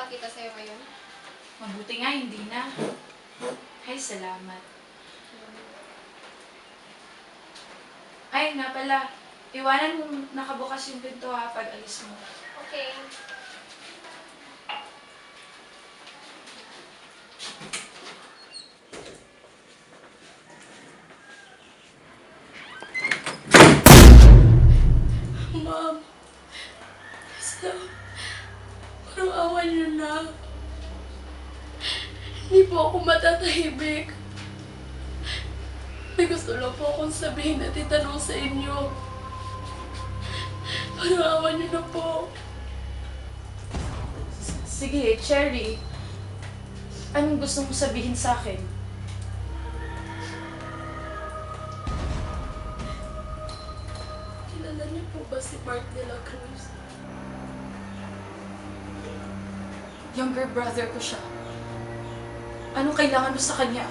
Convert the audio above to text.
magpakita sa'yo ngayon? Mabuti nga, hindi na. Ay, salamat. Ay, nga pala. Iwanan mo nakabukas yung pinto ha pag alis mo. Okay. Ma'am, parang awa niyo na. Hindi po ako matatahimik. May gusto lang po akong sabihin at itanong sa inyo. Parang awa niyo na po. Sige, Cherry. Anong gusto mong sabihin sa akin? Kilala niyo po ba si Mark de la Cruz? Younger brother ko siya. Anong kailangan mo sa kanya?